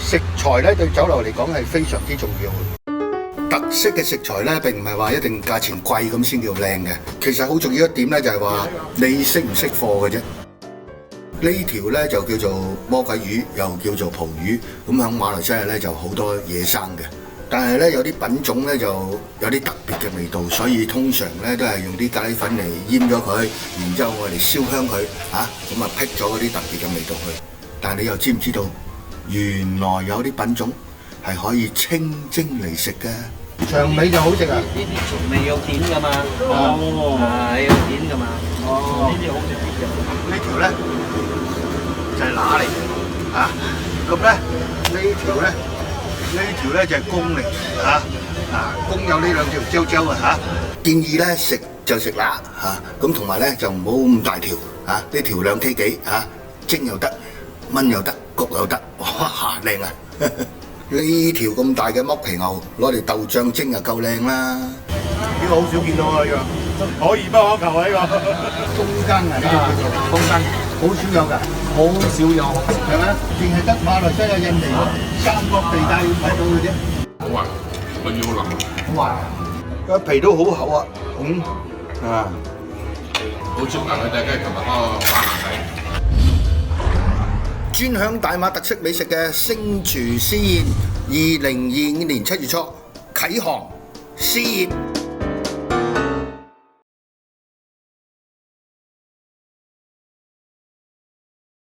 食材咧對酒樓嚟講係非常之重要嘅。特色嘅食材咧並唔係話一定價錢貴咁先叫靚嘅，其實好重要一點咧就係話你識唔識貨嘅啫。呢條咧就叫做魔鬼魚，又叫做蒲魚，咁喺馬來西亞咧就好多野生嘅。但係咧有啲品種咧就有啲特別嘅味道，所以通常咧都係用啲咖喱粉嚟醃咗佢，然之後我哋燒香佢嚇，咁啊辟咗嗰啲特別嘅味道去。但係你又知唔知道，原來有啲品種係可以清蒸嚟食嘅？長尾就好食啊！呢啲長尾有片㗎嘛？哦，係有片㗎嘛？哦，呢啲好食啲嘅。呢條咧就係乸嚟嘅嚇，咁咧呢條咧就係公嚟嚇，公有呢兩條焦焦啊嚇。建議咧食就食乸嚇，咁同埋咧就唔好咁大條嚇，呢條2K幾嚇，蒸又得，炆又得，焗又得，哇靚啊！呢條咁大嘅剝皮牛攞嚟豆醬蒸就夠靚啦。呢個好少見到啊！呢個可遇不可求啊！呢個中間啊，呢個叫做中間，好少有㗎，好少有，係咪？淨係得馬來西亞、印尼三角地帶睇到嘅啫。好啊，我要淋。哇！個皮都好厚啊，好少人去睇，跟住琴日翻下睇。專享大馬特色美食嘅星廚試宴，2025年7月初啟航試宴。